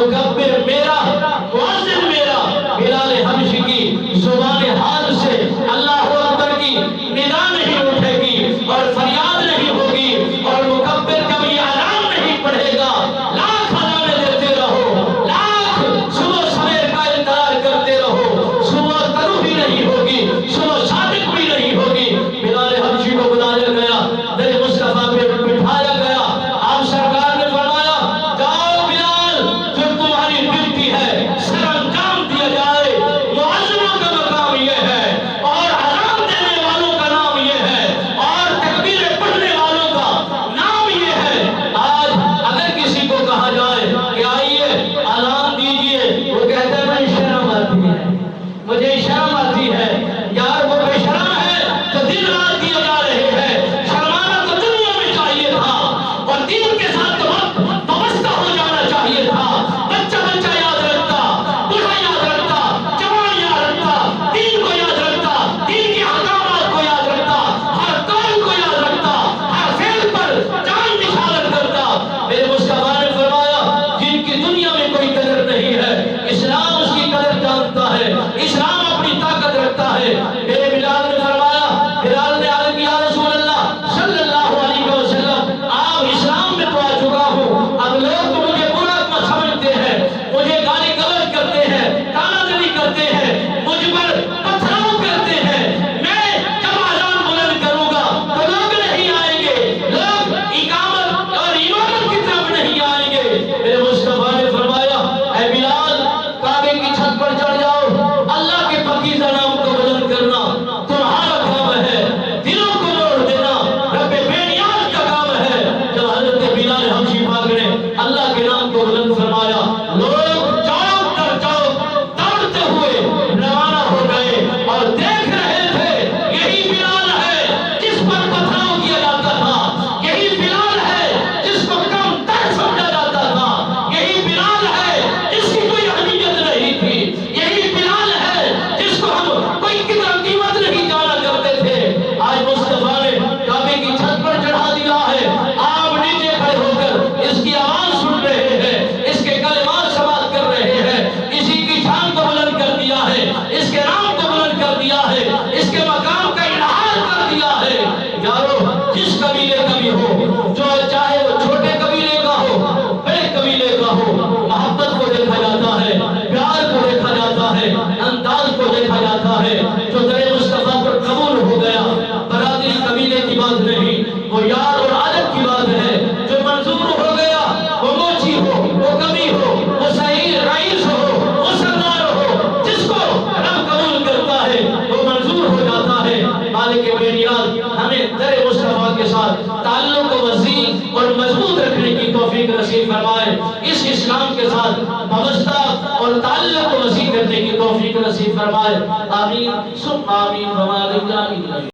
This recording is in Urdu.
مکبر میرا، مؤذن میرا، بلال حبشی کی زبان حال سے اللہ اکبر کی ندا نہیں اٹھے گی اور فریاد نہیں ہوگی، اور مکبر کبھی اعلان نہیں پڑھے گا۔ لاکھ اذانیں دیتے رہو، لاکھ صبح سویر کا انتظار کرتے رہو، صبح طلوع بھی نہیں ہوگی، صبح صادق بھی نہیں ہوگی۔ بلال حبشی کو بلایا گیا، در مصطفیٰ پہ بٹھایا گیا، آپ سرکار نے فرمایا جاؤ بلال، جو تمہاری ڈیوٹی ہے سر انجام دیا جائے۔ مؤذنوں کا مقام یہ ہے، اور اذان دینے والوں کا نام یہ ہے، اور تکبیریں پڑھنے والوں کا نام یہ ہے۔ آج اگر کسی کو کہا جائے کہ آئیے اذان دیجئے، وہ کہتا ہے مجھے شرم آتی ہے، مجھے شرم آتی ہے۔ یار وہ بے شرم ہے جو دن رات کیا جا رہے ہیں۔ شرمانا تو دنیا میں چاہیے تھا، اور دین کے ساتھ وابستہ ہو جانا چاہیے تھا۔ بچہ بچہ یاد رکھتا، بوڑھا یاد رکھتا، جوان یاد رکھتا، دین کو یاد رکھتا، دین کے احکامات کو یاد رکھتا، ہر قول کو یاد رکھتا، ہر فعل پر جان نثار کرتا۔ میرے مصطفیٰ نے فرمایا جن کی دنیا میں کوئی قدر نہیں ہے، اسلام اس کی قدر جانتا ہے، اسلام اپنی طاقت رکھتا ہے۔ میرے بلال نے فرمایا، بلال نے عرض کیا رسول اللہ صلی اللہ علیہ وسلم آپ اسلام میں تو آ چکا ہوں، اب لوگ تو مجھے برا سمجھتے ہیں، مجھے گالی گلوچ کرتے ہیں، تانا زنی کرتے ہیں، مجھ پر پتھراؤ کرتے ہیں۔ میں جب اذان بلند کروں گا تو لوگ نہیں آئیں گے، لوگ اقامت اور امامت کی طرف نہیں آئیں گے۔ میرے مصطفیٰ نے فرمایا اے بلال، کعبے کی چھت پر چڑھ جاؤ، اللہ کے پاکیزہ نام کو بلند کرنا تمہارا کام ہے، دلوں کو موڑ دینا رب بے نیاز کا کام ہے۔ جب حضرت بلال حبشی پاک نے اللہ کے نام کو بلند فرمایا، لوگ چوک در چوک دوڑتے ہوئے روانہ ہو گئے اور دیکھ رہے تھے یہی بلال ہے جس پر پتھراؤ کیا جاتا تھا، یہی بلال ہے جس کو کم تر سمجھا جاتا تھا، یہی بلال ہے جس کی کوئی اہمیت نہیں تھی، یہی بلال ہے جس کو ہم کوئی قدر قیمت نہیں جانا کرتے تھے۔ آج مصطفیٰ نے کعبے کی چھت پر چڑھا دیا ہے، آپ نیچے کھڑے ہو کر اس کی آواز سن رہے ہیں، اس کے کلمات سماعت کر رہے ہیں، اسی کی شان کو بلند کر دیا ہے، اس کے نام کو بلند کر دیا ہے، اس کے مقام کا اظہار کر دیا ہے۔ یارو جس قبیلے کا بھی ہو، جو چاہے وہ چھوٹے قبیلے کا ہو، بڑے قبیلے کا ہو، محبت کو دیکھا جاتا ہے، پیار کو دیکھا جاتا ہے، انداز کو دیکھا جاتا ہے۔ جو در مصطفیٰ پر قبول ہو گیا، برادری قبیلے کی بات نہیں، وہ یار اور عادت کی بات ہے۔ جو منظور ہو گیا، وہ موچی ہو، وہ کمی ہو، وہ صحیح رئیس ہو، وہ سردار ہو، جس کو رب قبول کرتا ہے وہ منظور ہو جاتا ہے۔ مالک بے نیاز ہمیں در مصطفیٰ کے ساتھ تعلق کو وسیع اور مضبوط رکھنے کی توفیق نصیب فرمائے، اس اسلام کے ساتھ وابستہ اور تعلق کو وسیع کرنے کی توفیق نصیب فرمائے۔ آمین ثم آمین۔